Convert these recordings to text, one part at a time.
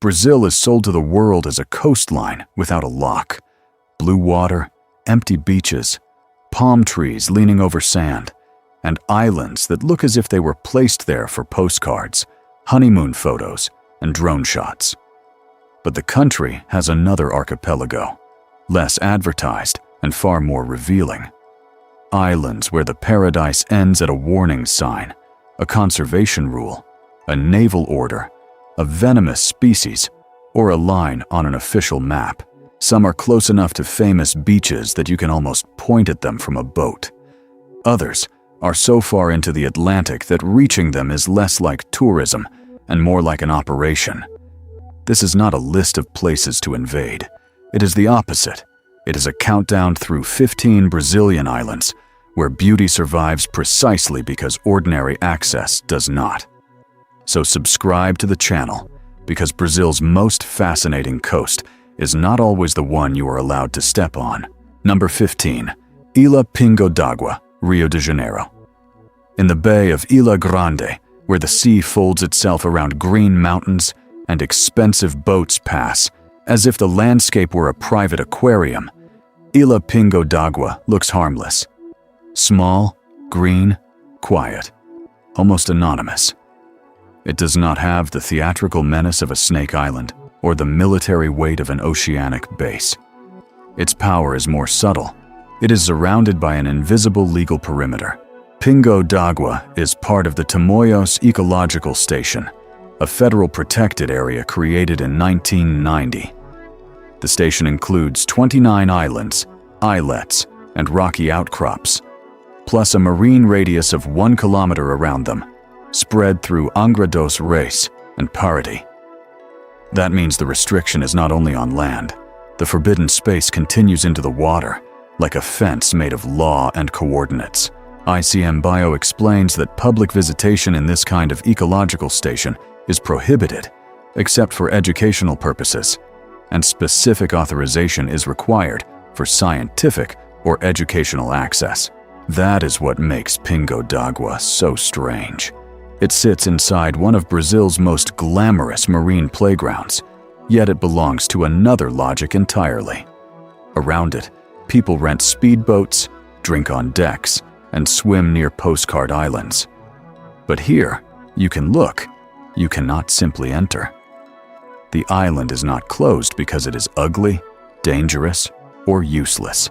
Brazil is sold to the world as a coastline without a lock. Blue water, empty beaches, palm trees leaning over sand, and islands that look as if they were placed there for postcards, honeymoon photos, and drone shots. But the country has another archipelago, less advertised and far more revealing. Islands where the paradise ends at a warning sign, a conservation rule, a naval order, a venomous species, or a line on an official map. Some are close enough to famous beaches that you can almost point at them from a boat. Others are so far into the Atlantic that reaching them is less like tourism and more like an operation. This is not a list of places to invade. It is the opposite. It is a countdown through 15 Brazilian islands where beauty survives precisely because ordinary access does not. So subscribe to the channel, because Brazil's most fascinating coast is not always the one you are allowed to step on. Number 15. Ilha Pingo d'Água, Rio de Janeiro. In the bay of Ilha Grande, where the sea folds itself around green mountains and expensive boats pass, as if the landscape were a private aquarium, Ilha Pingo d'Água looks harmless. Small, green, quiet, almost anonymous. It does not have the theatrical menace of a snake island or the military weight of an oceanic base. Its power is more subtle. It is surrounded by an invisible legal perimeter. Pingo d'Água is part of the Tamoios Ecological Station, a federal protected area created in 1990. The station includes 29 islands, islets, and rocky outcrops, plus a marine radius of 1 kilometer around them, spread through Angra dos Reis and Parati. That means the restriction is not only on land. The forbidden space continues into the water, like a fence made of law and coordinates. ICM Bio explains that public visitation in this kind of ecological station is prohibited, except for educational purposes, and specific authorization is required for scientific or educational access. That is what makes Pingo d'Água so strange. It sits inside one of Brazil's most glamorous marine playgrounds, yet it belongs to another logic entirely. Around it, people rent speedboats, drink on decks, and swim near postcard islands. But here, you can look, you cannot simply enter. The island is not closed because it is ugly, dangerous, or useless.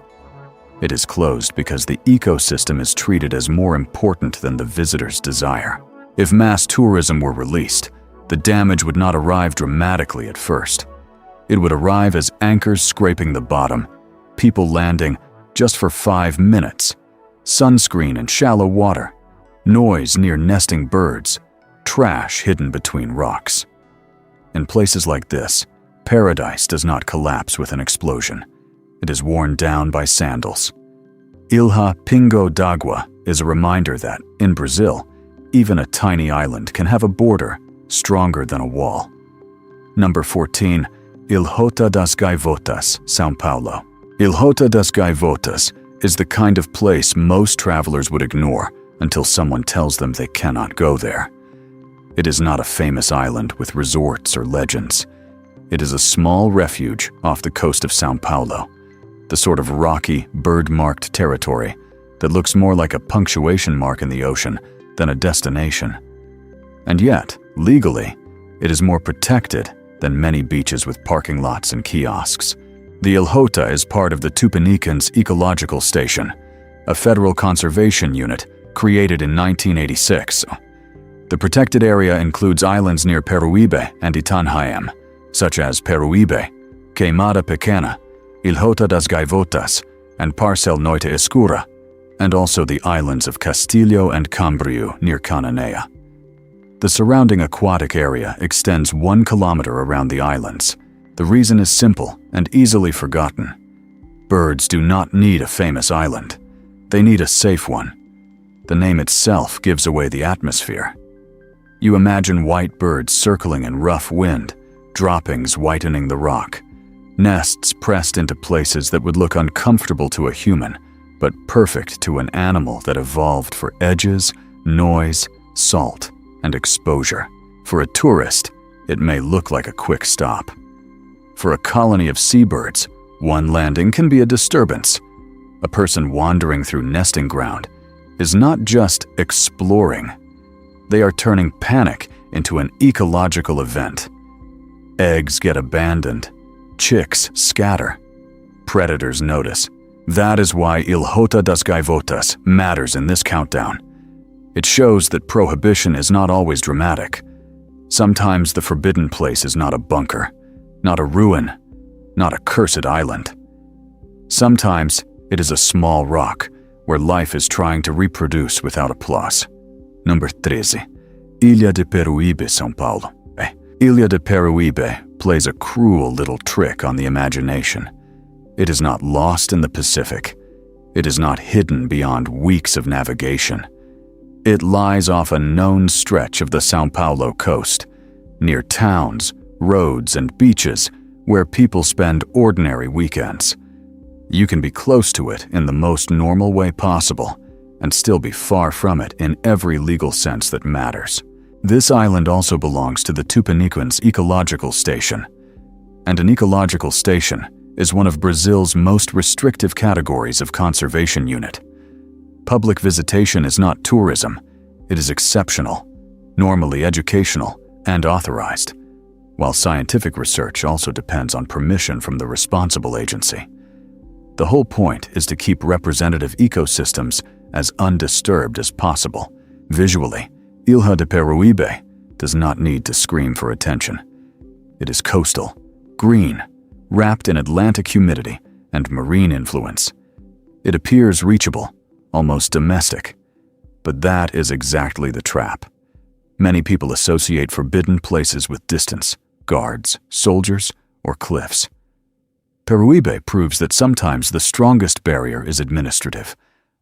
It is closed because the ecosystem is treated as more important than the visitor's desire. If mass tourism were released, the damage would not arrive dramatically at first. It would arrive as anchors scraping the bottom, people landing just for 5 minutes, sunscreen in shallow water, noise near nesting birds, trash hidden between rocks. In places like this, paradise does not collapse with an explosion. It is worn down by sandals. Ilha Pingo d'Água is a reminder that, in Brazil, even a tiny island can have a border stronger than a wall. Number 14. Ilhota das Gaivotas, São Paulo. Ilhota das Gaivotas is the kind of place most travelers would ignore until someone tells them they cannot go there. It is not a famous island with resorts or legends. It is a small refuge off the coast of São Paulo, the sort of rocky, bird-marked territory that looks more like a punctuation mark in the ocean than a destination. And yet, legally, it is more protected than many beaches with parking lots and kiosks. The Ilhota is part of the Tupanicans Ecological Station, a federal conservation unit created in 1986. The protected area includes islands near Peruíbe and Itanhaém, such as Peruíbe, Queimada Pequena, Ilhota das Gaivotas, and Parcel Noite Escura, and also the islands of Castilho and Cambriu near Cananea. The surrounding aquatic area extends 1 kilometer around the islands. The reason is simple and easily forgotten. Birds do not need a famous island. They need a safe one. The name itself gives away the atmosphere. You imagine white birds circling in rough wind, droppings whitening the rock, nests pressed into places that would look uncomfortable to a human, but perfect to an animal that evolved for edges, noise, salt, and exposure. For a tourist, it may look like a quick stop. For a colony of seabirds, one landing can be a disturbance. A person wandering through nesting ground is not just exploring. They are turning panic into an ecological event. Eggs get abandoned. Chicks scatter. Predators notice. That is why Il Hota das Gaivotas matters in this countdown. It shows that prohibition is not always dramatic. Sometimes the forbidden place is not a bunker, not a ruin, not a cursed island. Sometimes it is a small rock where life is trying to reproduce without applause. Number 13. Ilha de Peruíbe, São Paulo. Ilha de Peruíbe plays a cruel little trick on the imagination. It is not lost in the Pacific. It is not hidden beyond weeks of navigation. It lies off a known stretch of the São Paulo coast, near towns, roads, and beaches where people spend ordinary weekends. You can be close to it in the most normal way possible and still be far from it in every legal sense that matters. This island also belongs to the Tupiniquins Ecological Station, and an ecological station is one of Brazil's most restrictive categories of conservation unit. Public visitation is not tourism, it is exceptional, normally educational, and authorized, while scientific research also depends on permission from the responsible agency. The whole point is to keep representative ecosystems as undisturbed as possible. Visually, Ilha de Peruíbe does not need to scream for attention. It is coastal, green, wrapped in Atlantic humidity and marine influence. It appears reachable, almost domestic. But that is exactly the trap. Many people associate forbidden places with distance, guards, soldiers, or cliffs. Peruíbe proves that sometimes the strongest barrier is administrative.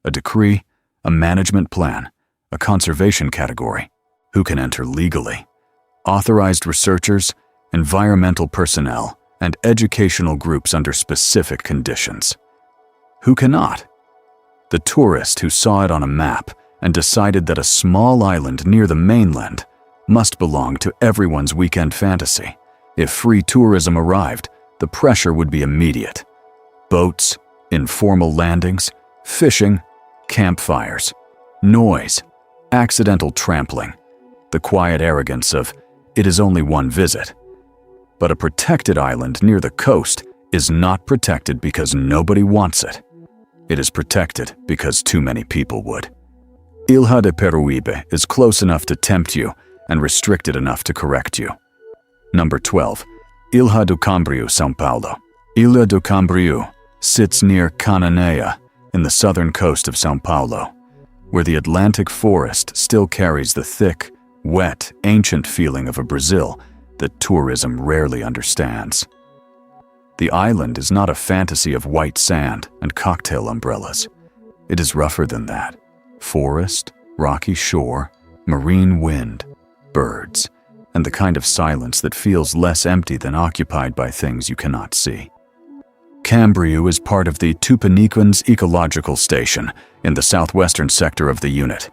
A decree, a management plan, a conservation category. Who can enter legally? Authorized researchers, environmental personnel, and educational groups under specific conditions. Who cannot? The tourist who saw it on a map and decided that a small island near the mainland must belong to everyone's weekend fantasy. If free tourism arrived, the pressure would be immediate. Boats, informal landings, fishing, campfires, noise, accidental trampling, the quiet arrogance of, it is only one visit. But a protected island near the coast is not protected because nobody wants it. It is protected because too many people would. Ilha de Peruíbe is close enough to tempt you and restricted enough to correct you. Number 12. Ilha do Cambriu, São Paulo. Ilha do Cambriu sits near Cananéia in the southern coast of São Paulo, where the Atlantic forest still carries the thick, wet, ancient feeling of a Brazil that tourism rarely understands. The island is not a fantasy of white sand and cocktail umbrellas. It is rougher than that. Forest, rocky shore, marine wind, birds, and the kind of silence that feels less empty than occupied by things you cannot see. Cambriu is part of the Tupiniquins Ecological Station in the southwestern sector of the unit.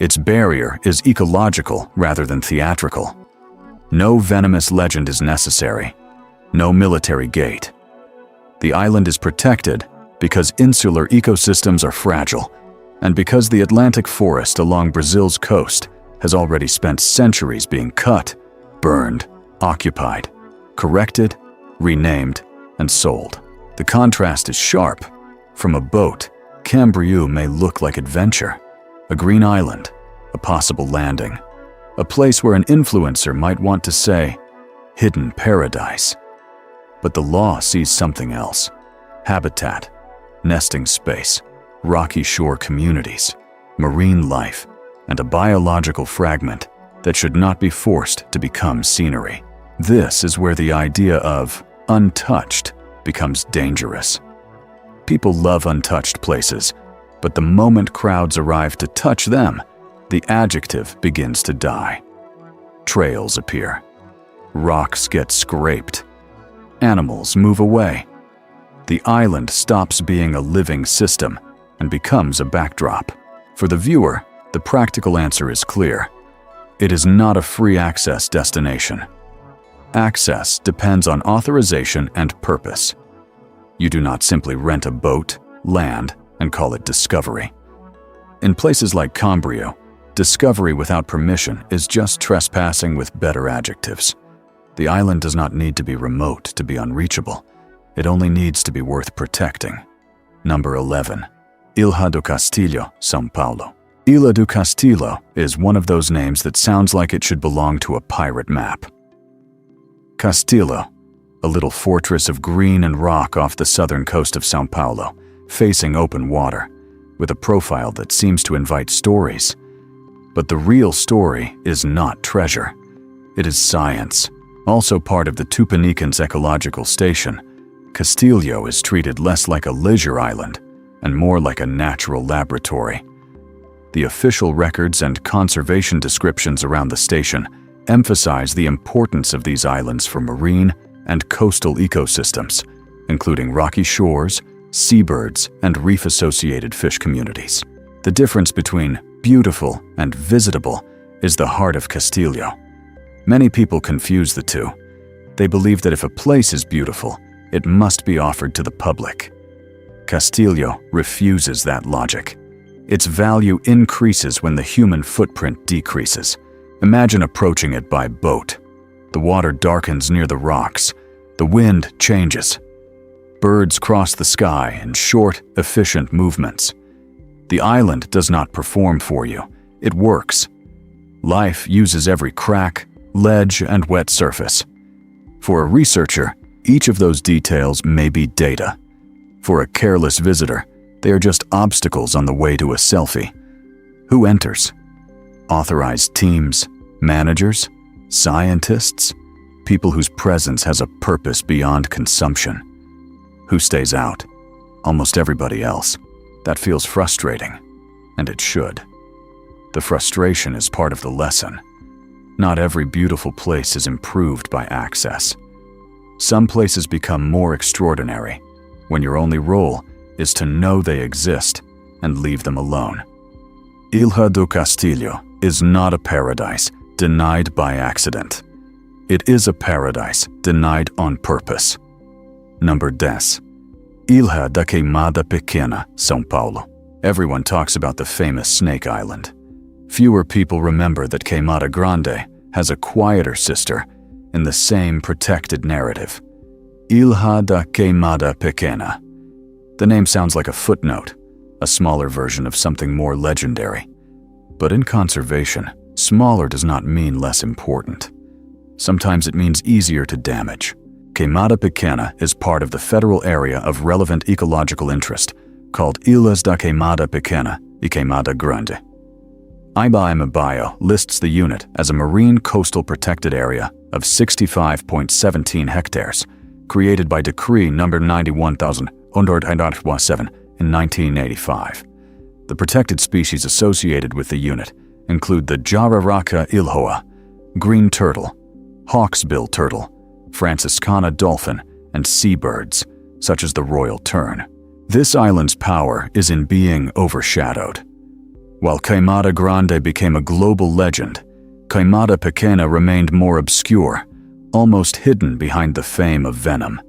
Its barrier is ecological rather than theatrical. No venomous legend is necessary. No military gate. The island is protected because insular ecosystems are fragile, and because the Atlantic forest along Brazil's coast has already spent centuries being cut, burned, occupied, corrected, renamed, and sold. The contrast is sharp. From a boat, Cambriu may look like adventure, a green island, a possible landing, a place where an influencer might want to say, hidden paradise. But the law sees something else: habitat, nesting space, rocky shore communities, marine life, and a biological fragment that should not be forced to become scenery. This is where the idea of untouched becomes dangerous. People love untouched places, but the moment crowds arrive to touch them, the adjective begins to die. Trails appear. Rocks get scraped. Animals move away. The island stops being a living system and becomes a backdrop. For the viewer, the practical answer is clear. It is not a free access destination. access depends on authorization and purpose. You do not simply rent a boat, land, and call it discovery. In places like Cambrio, discovery without permission is just trespassing with better adjectives. The island does not need to be remote to be unreachable. It only needs to be worth protecting. Number 11. Ilha do Castillo, São Paulo. Ilha do Castillo is one of those names that sounds like it should belong to a pirate map. Castillo, a little fortress of green and rock off the southern coast of São Paulo, facing open water, with a profile that seems to invite stories. But the real story is not treasure. It is science. Also part of the Tupanicans ecological station, Castillo is treated less like a leisure island and more like a natural laboratory. The official records and conservation descriptions around the station emphasize the importance of these islands for marine and coastal ecosystems, including rocky shores, seabirds, and reef-associated fish communities. The difference between beautiful and visitable is the heart of Castillo. Many people confuse the two. They believe that if a place is beautiful, it must be offered to the public. Castillo refuses that logic. Its value increases when the human footprint decreases. Imagine approaching it by boat. The water darkens near the rocks. The wind changes. Birds cross the sky in short, efficient movements. The island does not perform for you. It works. Life uses every crack, ledge, and wet surface. For a researcher, each of those details may be data. For a careless visitor, they are just obstacles on the way to a selfie. Who enters? Authorized teams, managers, scientists, people whose presence has a purpose beyond consumption. Who stays out? Almost everybody else. That feels frustrating, and it should. The frustration is part of the lesson. Not every beautiful place is improved by access. Some places become more extraordinary when your only role is to know they exist and leave them alone. Ilha do Castillo is not a paradise denied by accident. It is a paradise denied on purpose. Number 10. Ilha da Queimada Pequena, São Paulo. Everyone talks about the famous Snake Island. Fewer people remember that Queimada Grande has a quieter sister in the same protected narrative. Ilha da Queimada Pequena. The name sounds like a footnote, a smaller version of something more legendary. But in conservation, smaller does not mean less important. Sometimes it means easier to damage. Queimada Pequena is part of the federal area of relevant ecological interest called Ilhas da Queimada Pequena e Queimada Grande. IBAMA Bio lists the unit as a marine coastal protected area of 65.17 hectares, created by Decree No. 91,107 in 1985. The protected species associated with the unit include the Jararaca ilhoa, green turtle, hawksbill turtle, Franciscana dolphin, and seabirds, such as the royal tern. This island's power is in being overshadowed. While Queimada Grande became a global legend, Queimada Pequena remained more obscure, almost hidden behind the fame of venom.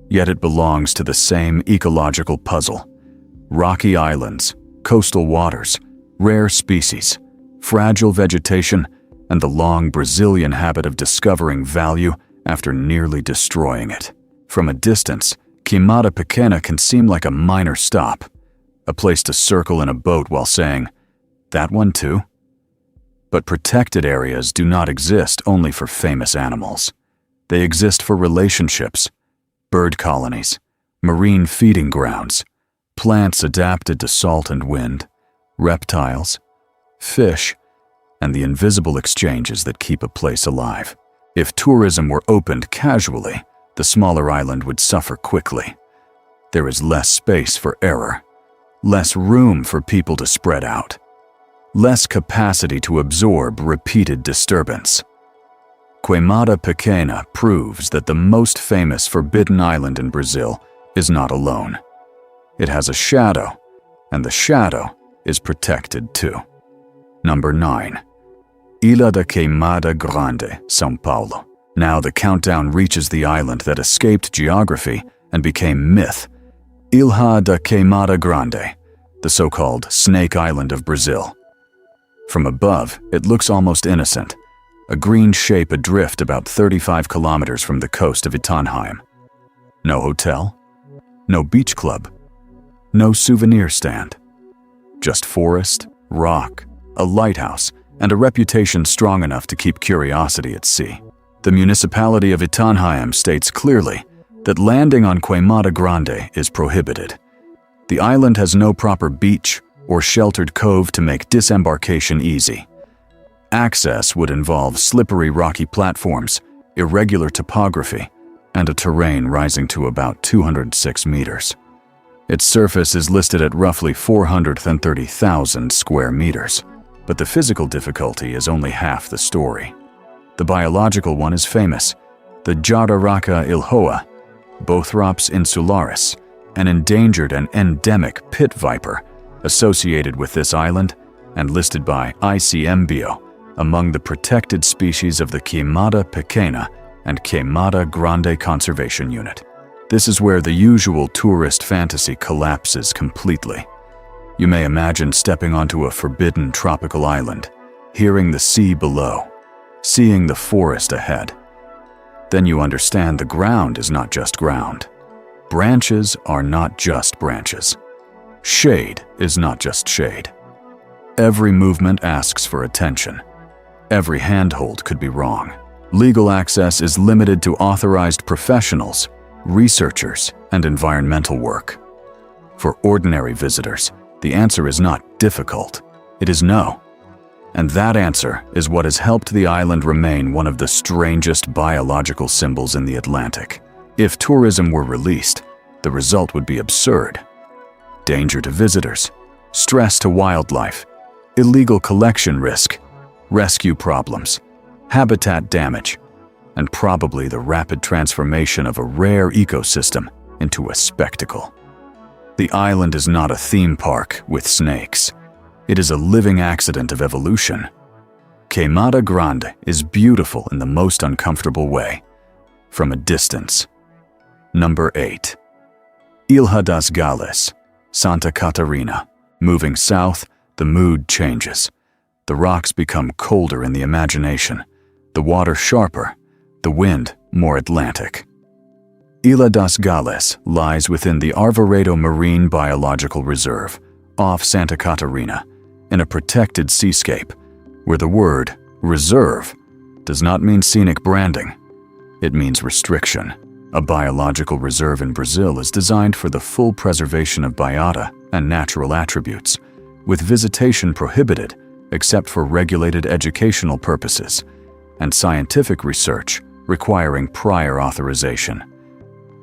Yet it belongs to the same ecological puzzle. Rocky islands, coastal waters, rare species, fragile vegetation, and the long Brazilian habit of discovering value after nearly destroying it. From a distance, Queimada Pequena can seem like a minor stop, a place to circle in a boat while saying, "That one too?" But protected areas do not exist only for famous animals. They exist for relationships, bird colonies, marine feeding grounds, plants adapted to salt and wind, reptiles, fish, and the invisible exchanges that keep a place alive. If tourism were opened casually, the smaller island would suffer quickly. There is less space for error, less room for people to spread out, less capacity to absorb repeated disturbance. Queimada Pequena proves that the most famous forbidden island in Brazil is not alone. It has a shadow, and the shadow is protected too. Number 9. Ilha da Queimada Grande, São Paulo. Now the countdown reaches the island that escaped geography and became myth, Ilha da Queimada Grande, the so-called Snake Island of Brazil. From above, it looks almost innocent, a green shape adrift about 35 kilometers from the coast of Itanhaim. No hotel, no beach club, no souvenir stand. Just forest, rock, a lighthouse, and a reputation strong enough to keep curiosity at sea. The municipality of Itanhaim states clearly that landing on Queimada Grande is prohibited. The island has no proper beach or sheltered cove to make disembarkation easy. Access would involve slippery rocky platforms, irregular topography, and a terrain rising to about 206 meters. Its surface is listed at roughly 430,000 square meters, but the physical difficulty is only half the story. The biological one is famous, the Jararaca ilhoa, Bothrops insularis, an endangered and endemic pit viper associated with this island and listed by ICMBio among the protected species of the Queimada Pequena and Queimada Grande Conservation Unit. This is where the usual tourist fantasy collapses completely. You may imagine stepping onto a forbidden tropical island, hearing the sea below, seeing the forest ahead. Then you understand the ground is not just ground. Branches are not just branches. Shade is not just shade. Every movement asks for attention. Every handhold could be wrong. Legal access is limited to authorized professionals, researchers, and environmental work. For ordinary visitors, the answer is not difficult. It is no. And that answer is what has helped the island remain one of the strangest biological symbols in the Atlantic. If tourism were released, the result would be absurd. Danger to visitors, stress to wildlife, illegal collection risk, rescue problems, habitat damage, and probably the rapid transformation of a rare ecosystem into a spectacle. The island is not a theme park with snakes. It is a living accident of evolution. Queimada Grande is beautiful in the most uncomfortable way, from a distance. Number 8. Ilha das Gales, Santa Catarina. Moving south, the mood changes. The rocks become colder in the imagination, the water sharper, the wind more Atlantic. Ilha das Gales lies within the Arvoredo Marine Biological Reserve, off Santa Catarina, in a protected seascape, where the word reserve does not mean scenic branding. It means restriction. A biological reserve in Brazil is designed for the full preservation of biota and natural attributes, with visitation prohibited except for regulated educational purposes, and scientific research requiring prior authorization.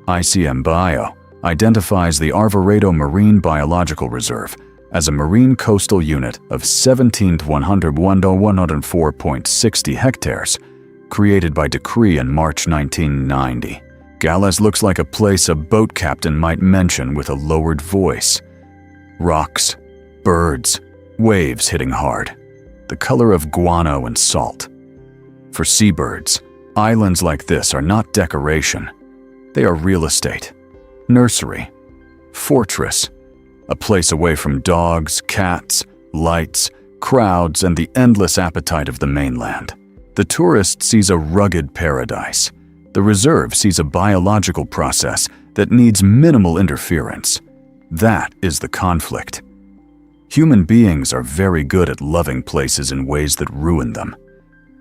ICMBio identifies the Arvoredo Marine Biological Reserve as a marine coastal unit of 17,104.60 hectares, created by decree in March 1990. Gales looks like a place a boat captain might mention with a lowered voice. Rocks, birds, waves hitting hard, the color of guano and salt. For seabirds, islands like this are not decoration. They are real estate, nursery, fortress, a place away from dogs, cats, lights, crowds, and the endless appetite of the mainland. The tourist sees a rugged paradise. The reserve sees a biological process that needs minimal interference. That is the conflict. Human beings are very good at loving places in ways that ruin them.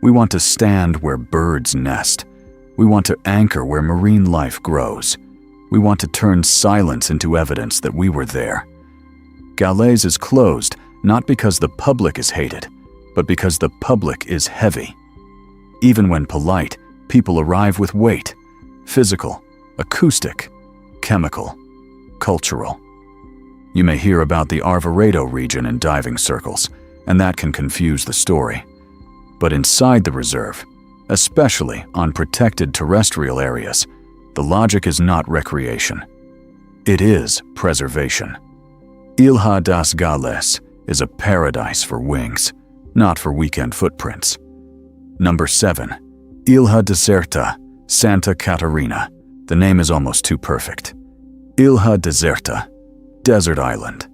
We want to stand where birds nest. We want to anchor where marine life grows. We want to turn silence into evidence that we were there. Gales is closed not because the public is hated, but because the public is heavy. Even when polite, people arrive with weight: physical, acoustic, chemical, cultural. You may hear about the Arvoredo region in diving circles, and that can confuse the story. But inside the reserve, especially on protected terrestrial areas, the logic is not recreation. It is preservation. Ilha das Gales is a paradise for wings, not for weekend footprints. Number 7. Ilha Deserta, Santa Catarina. The name is almost too perfect. Ilha Deserta, desert island.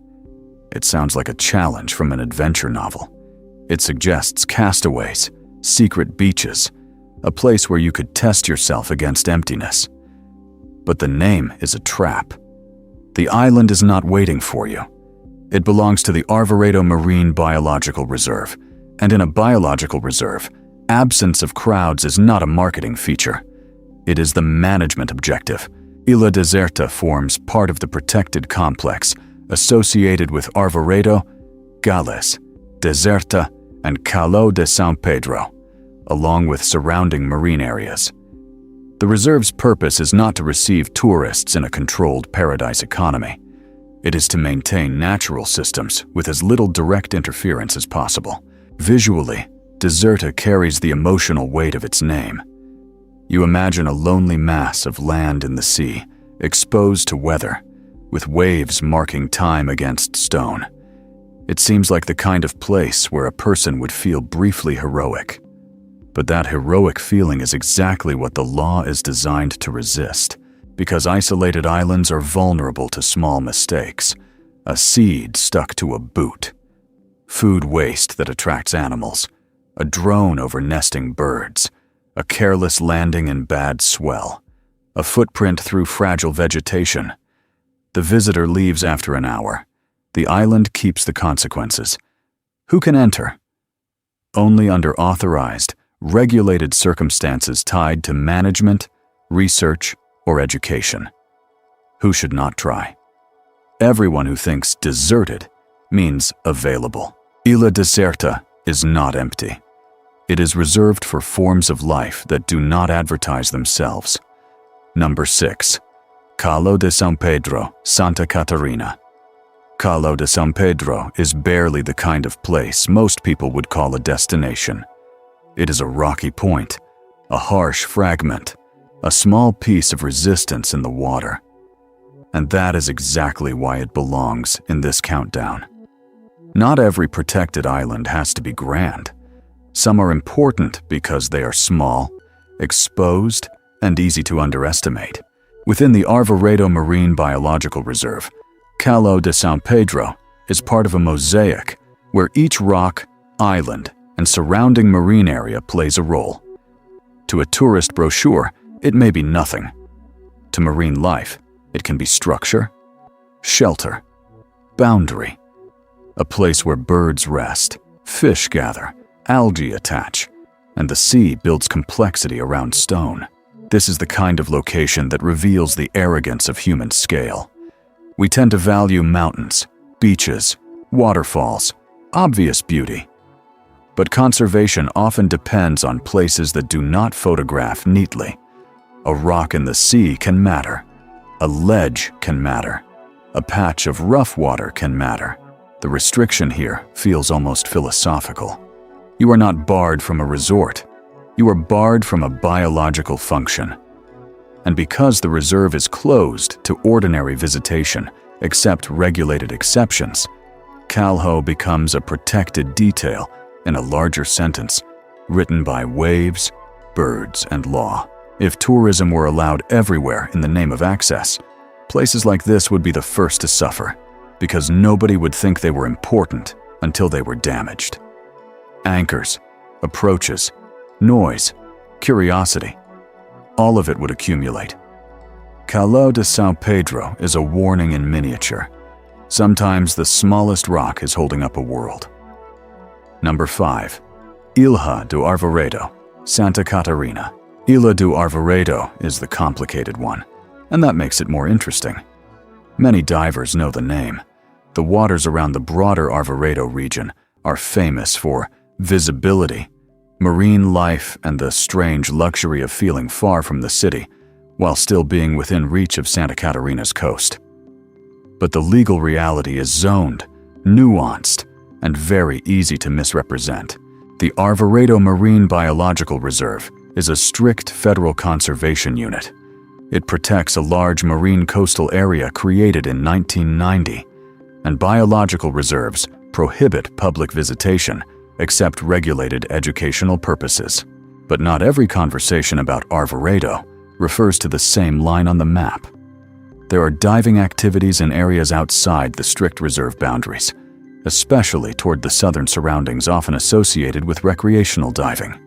It sounds like a challenge from an adventure novel. It suggests castaways, secret beaches, a place where you could test yourself against emptiness. But the name is a trap. The island is not waiting for you. It belongs to the Arvoredo Marine Biological Reserve, and in a biological reserve, absence of crowds is not a marketing feature. It is the management objective. Ilha Deserta forms part of the protected complex associated with Arvoredo, Gales, Deserta, and Calo de São Pedro, along with surrounding marine areas. The reserve's purpose is not to receive tourists in a controlled paradise economy. It is to maintain natural systems with as little direct interference as possible. Visually, Deserta carries the emotional weight of its name. You imagine a lonely mass of land in the sea, exposed to weather, with waves marking time against stone. It seems like the kind of place where a person would feel briefly heroic. But that heroic feeling is exactly what the law is designed to resist, because isolated islands are vulnerable to small mistakes. A seed stuck to a boot, food waste that attracts animals, a drone over nesting birds, a careless landing in bad swell, a footprint through fragile vegetation. The visitor leaves after an hour. The island keeps the consequences. Who can enter? Only under authorized, regulated circumstances tied to management, research, or education. Who should not try? Everyone who thinks deserted means available. Ilha Deserta is not empty. It is reserved for forms of life that do not advertise themselves. Number 6. Calo de São Pedro, Santa Catarina. Calo de São Pedro is barely the kind of place most people would call a destination. It is a rocky point, a harsh fragment, a small piece of resistance in the water. And that is exactly why it belongs in this countdown. Not every protected island has to be grand. Some are important because they are small, exposed, and easy to underestimate. Within the Arvoredo Marine Biological Reserve, Calo de São Pedro is part of a mosaic where each rock, island, and surrounding marine area plays a role. To a tourist brochure, it may be nothing. To marine life, it can be structure, shelter, boundary, a place where birds rest, fish gather, algae attach, and the sea builds complexity around stone. This is the kind of location that reveals the arrogance of human scale. We tend to value mountains, beaches, waterfalls, obvious beauty. But conservation often depends on places that do not photograph neatly. A rock in the sea can matter. A ledge can matter. A patch of rough water can matter. The restriction here feels almost philosophical. You are not barred from a resort. You are barred from a biological function. And because the reserve is closed to ordinary visitation, except regulated exceptions, Calho becomes a protected detail in a larger sentence, written by waves, birds, and law. If tourism were allowed everywhere in the name of access, places like this would be the first to suffer, because nobody would think they were important until they were damaged. Anchors, approaches, noise, curiosity, all of it would accumulate. Calo de São Pedro is a warning in miniature. Sometimes the smallest rock is holding up a world. Number 5. Ilha do Arvoredo, Santa Catarina. Ilha do Arvoredo is the complicated one, and that makes it more interesting. Many divers know the name. The waters around the broader Arvoredo region are famous for visibility, marine life, and the strange luxury of feeling far from the city while still being within reach of Santa Catarina's coast. But the legal reality is zoned, nuanced, and very easy to misrepresent. The Arvoredo Marine Biological Reserve is a strict federal conservation unit. It protects a large marine coastal area created in 1990, and biological reserves prohibit public visitation except regulated educational purposes. But not every conversation about Arvoredo refers to the same line on the map. There are diving activities in areas outside the strict reserve boundaries, especially toward the southern surroundings often associated with recreational diving.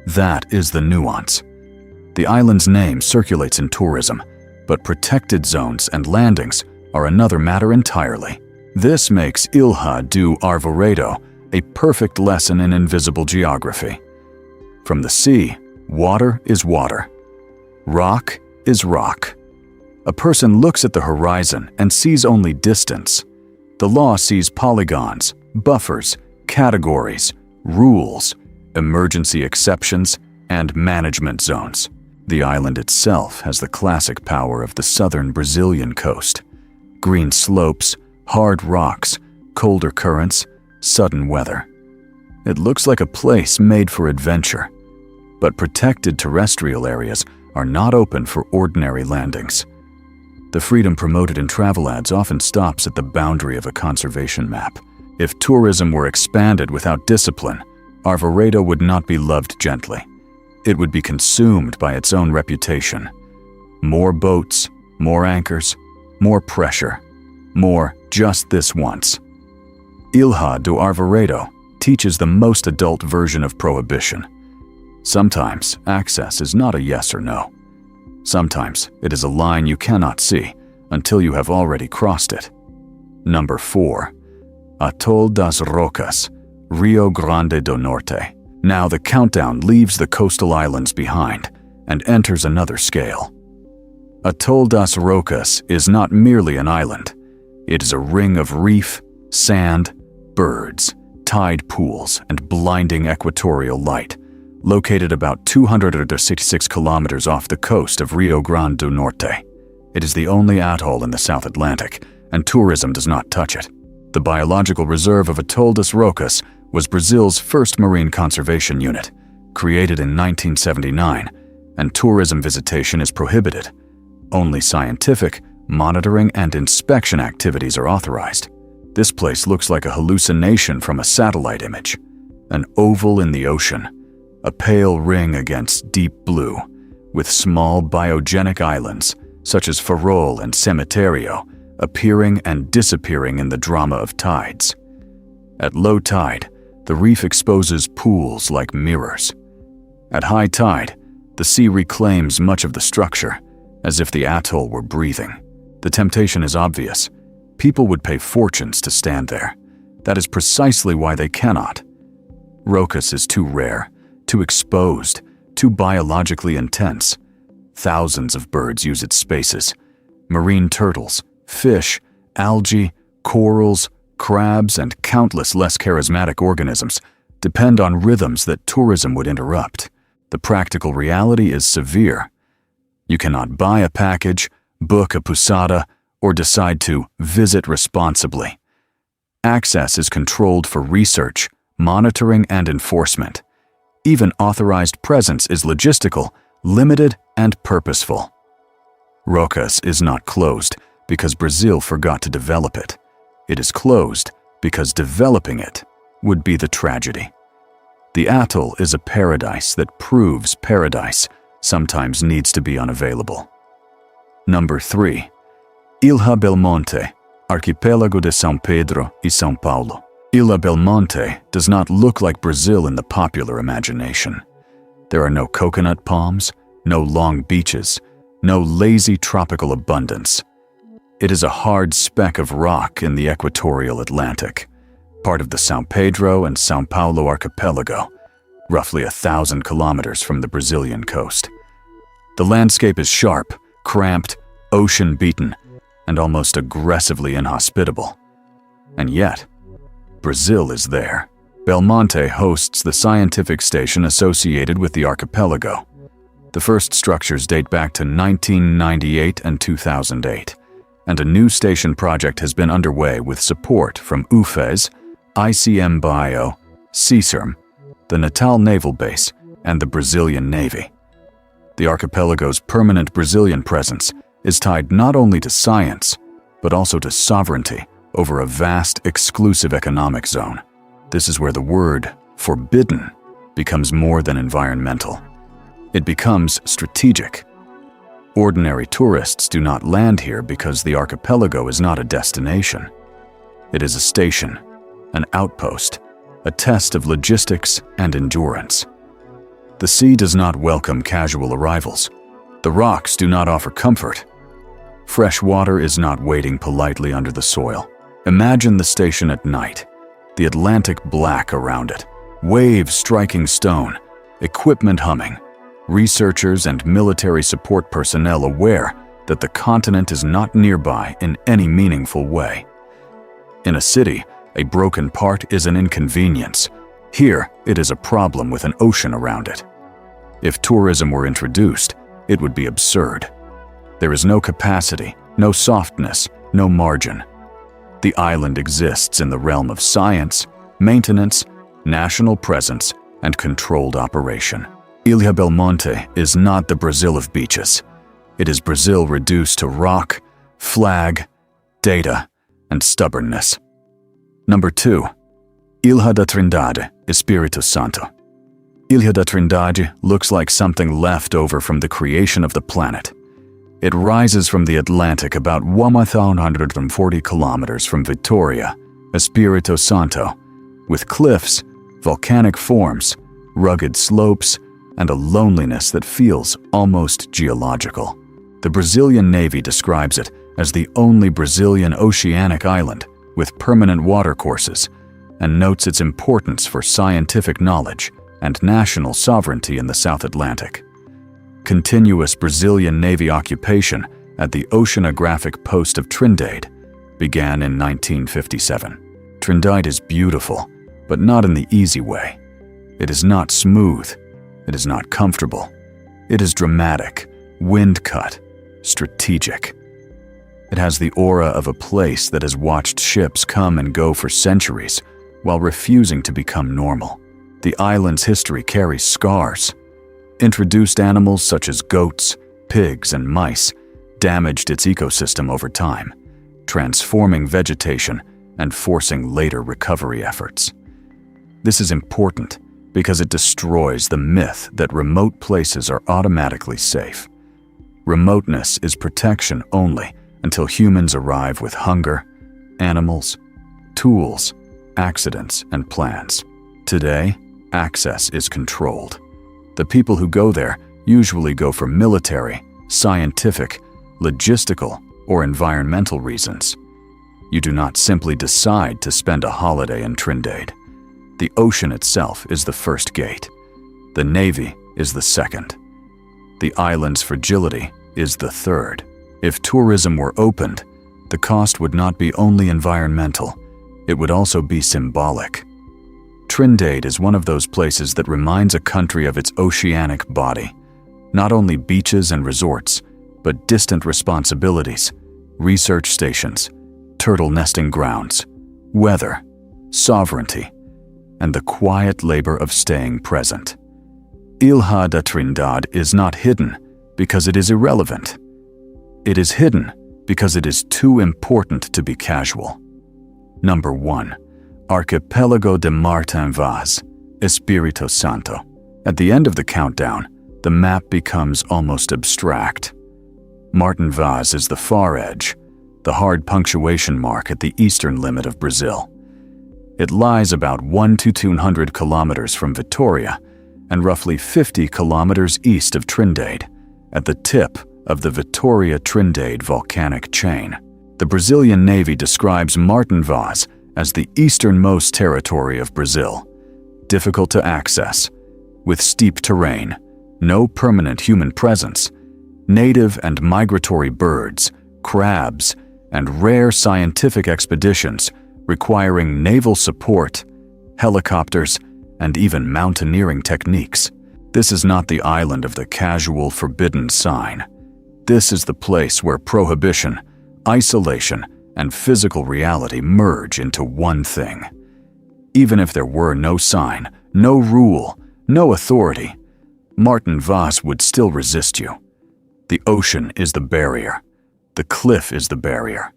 That is the nuance. The island's name circulates in tourism, but protected zones and landings are another matter entirely. This makes Ilha do Arvoredo a perfect lesson in invisible geography. From the sea, water is water. Rock is rock. A person looks at the horizon and sees only distance. The law sees polygons, buffers, categories, rules, emergency exceptions, and management zones. The island itself has the classic power of the southern Brazilian coast. Green slopes, hard rocks, colder currents, sudden weather. It looks like a place made for adventure. But protected terrestrial areas are not open for ordinary landings. The freedom promoted in travel ads often stops at the boundary of a conservation map. If tourism were expanded without discipline, Arvoredo would not be loved gently. It would be consumed by its own reputation. More boats, more anchors, more pressure, more just this once. Ilha do Arvoredo teaches the most adult version of prohibition. Sometimes access is not a yes or no. Sometimes it is a line you cannot see until you have already crossed it. Number 4. Atol das Rocas, Rio Grande do Norte. Now the countdown leaves the coastal islands behind and enters another scale. Atol das Rocas is not merely an island. It is a ring of reef, sand, birds, tide pools, and blinding equatorial light, located about 266 kilometers off the coast of Rio Grande do Norte. It is the only atoll in the South Atlantic, and tourism does not touch it. The biological reserve of Atol das Rocas was Brazil's first marine conservation unit, created in 1979, and tourism visitation is prohibited. Only scientific, monitoring, and inspection activities are authorized. This place looks like a hallucination from a satellite image. An oval in the ocean, a pale ring against deep blue, with small biogenic islands, such as Farol and Cemiterio, appearing and disappearing in the drama of tides. At low tide, the reef exposes pools like mirrors. At high tide, the sea reclaims much of the structure, as if the atoll were breathing. The temptation is obvious. People would pay fortunes to stand there. That is precisely why they cannot. Rocas is too rare, too exposed, too biologically intense. Thousands of birds use its spaces. Marine turtles, fish, algae, corals, crabs, and countless less charismatic organisms depend on rhythms that tourism would interrupt. The practical reality is severe. You cannot buy a package, book a posada, or decide to visit responsibly. Access is controlled for research, monitoring, and enforcement. Even authorized presence is logistical, limited, and purposeful. Rocas is not closed because Brazil forgot to develop it. It is closed because developing it would be the tragedy. The atoll is a paradise that proves paradise sometimes needs to be unavailable. Number 3. Ilha Belmonte, Archipelago de São Pedro e São Paulo. Ilha Belmonte does not look like Brazil in the popular imagination. There are no coconut palms, no long beaches, no lazy tropical abundance. It is a hard speck of rock in the equatorial Atlantic, part of the São Pedro and São Paulo archipelago, roughly 1,000 kilometers from the Brazilian coast. The landscape is sharp, cramped, ocean-beaten, and almost aggressively inhospitable. And yet, Brazil is there. Belmonte hosts the scientific station associated with the archipelago. The first structures date back to 1998 and 2008, and a new station project has been underway with support from UFES, ICM Bio, CSERM, the Natal Naval Base, and the Brazilian Navy. The archipelago's permanent Brazilian presence is tied not only to science, but also to sovereignty over a vast, exclusive economic zone. This is where the word forbidden becomes more than environmental. It becomes strategic. Ordinary tourists do not land here because the archipelago is not a destination. It is a station, an outpost, a test of logistics and endurance. The sea does not welcome casual arrivals. The rocks do not offer comfort. Fresh water is not waiting politely under the soil. Imagine the station at night, the Atlantic black around it, waves striking stone, equipment humming, researchers and military support personnel aware that the continent is not nearby in any meaningful way. In a city, a broken part is an inconvenience. Here, it is a problem with an ocean around it. If tourism were introduced, it would be absurd. There is no capacity, no softness, no margin. The island exists in the realm of science, maintenance, national presence, and controlled operation. Ilha Belmonte is not the Brazil of beaches. It is Brazil reduced to rock, flag, data, and stubbornness. Number 2. Ilha da Trindade, Espírito Santo. Ilha da Trindade looks like something left over from the creation of the planet. It rises from the Atlantic about 1,140 kilometers from Vitória, Espírito Santo, with cliffs, volcanic forms, rugged slopes, and a loneliness that feels almost geological. The Brazilian Navy describes it as the only Brazilian oceanic island with permanent watercourses and notes its importance for scientific knowledge and national sovereignty in the South Atlantic. Continuous Brazilian Navy occupation at the oceanographic post of Trindade began in 1957. Trindade is beautiful, but not in the easy way. It is not smooth. It is not comfortable. It is dramatic, wind-cut, strategic. It has the aura of a place that has watched ships come and go for centuries while refusing to become normal. The island's history carries scars. Introduced animals such as goats, pigs, and mice damaged its ecosystem over time, transforming vegetation and forcing later recovery efforts. This is important because it destroys the myth that remote places are automatically safe. Remoteness is protection only until humans arrive with hunger, animals, tools, accidents, and plans. Today, access is controlled. The people who go there usually go for military, scientific, logistical, or environmental reasons. You do not simply decide to spend a holiday in Trindade. The ocean itself is the first gate. The Navy is the second. The island's fragility is the third. If tourism were opened, the cost would not be only environmental, it would also be symbolic. Trindade is one of those places that reminds a country of its oceanic body. Not only beaches and resorts, but distant responsibilities, research stations, turtle nesting grounds, weather, sovereignty, and the quiet labor of staying present. Ilha da Trindade is not hidden because it is irrelevant. It is hidden because it is too important to be casual. Number 1. Archipelago de Martin Vaz, Espírito Santo. At the end of the countdown, the map becomes almost abstract. Martin Vaz is the far edge, the hard punctuation mark at the eastern limit of Brazil. It lies about 1 to 200 kilometers from Vitória and roughly 50 kilometers east of Trindade, at the tip of the Vitória-Trindade volcanic chain. The Brazilian Navy describes Martin Vaz as the easternmost territory of Brazil, difficult to access, with steep terrain, no permanent human presence, native and migratory birds, crabs, and rare scientific expeditions requiring naval support, helicopters, and even mountaineering techniques. This is not the island of the casual forbidden sign. This is the place where prohibition, isolation, and physical reality merge into one thing. Even if there were no sign, no rule, no authority, Martin Vaz would still resist you. The ocean is the barrier. The cliff is the barrier.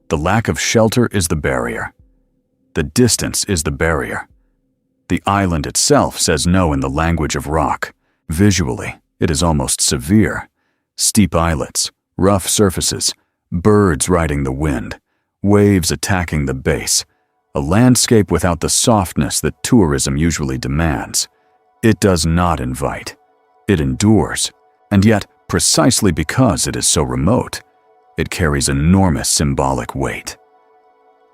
The lack of shelter is the barrier. The distance is the barrier. The island itself says no in the language of rock. Visually, it is almost severe. Steep islets, rough surfaces, birds riding the wind, waves attacking the base, a landscape without the softness that tourism usually demands. It does not invite. It endures. And yet, precisely because it is so remote, it carries enormous symbolic weight.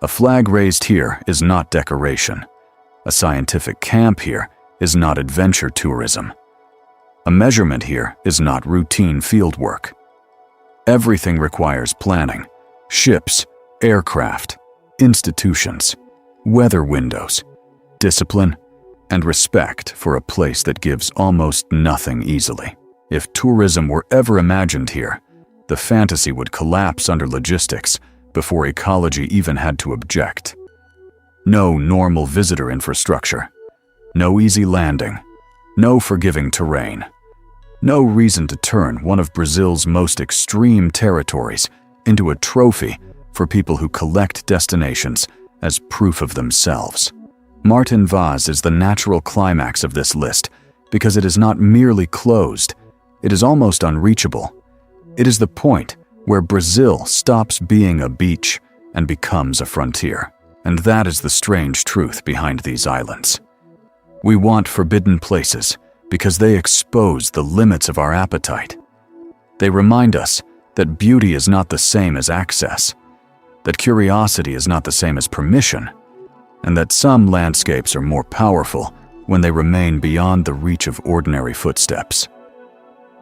A flag raised here is not decoration. A scientific camp here is not adventure tourism. A measurement here is not routine fieldwork. Everything requires planning: ships, aircraft, institutions, weather windows, discipline, and respect for a place that gives almost nothing easily. If tourism were ever imagined here, the fantasy would collapse under logistics before ecology even had to object. No normal visitor infrastructure, no easy landing, no forgiving terrain, no reason to turn one of Brazil's most extreme territories into a trophy for people who collect destinations as proof of themselves. Martin Vaz is the natural climax of this list because it is not merely closed, it is almost unreachable. It is the point where Brazil stops being a beach and becomes a frontier. And that is the strange truth behind these islands. We want forbidden places because they expose the limits of our appetite. They remind us that beauty is not the same as access, that curiosity is not the same as permission, and that some landscapes are more powerful when they remain beyond the reach of ordinary footsteps.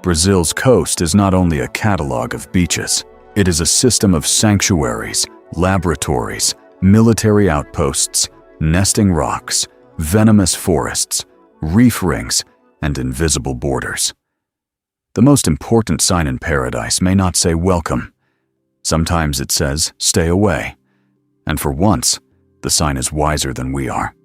Brazil's coast is not only a catalog of beaches, it is a system of sanctuaries, laboratories, military outposts, nesting rocks, venomous forests, reef rings, and invisible borders. The most important sign in paradise may not say welcome. Sometimes it says stay away. And for once, the sign is wiser than we are.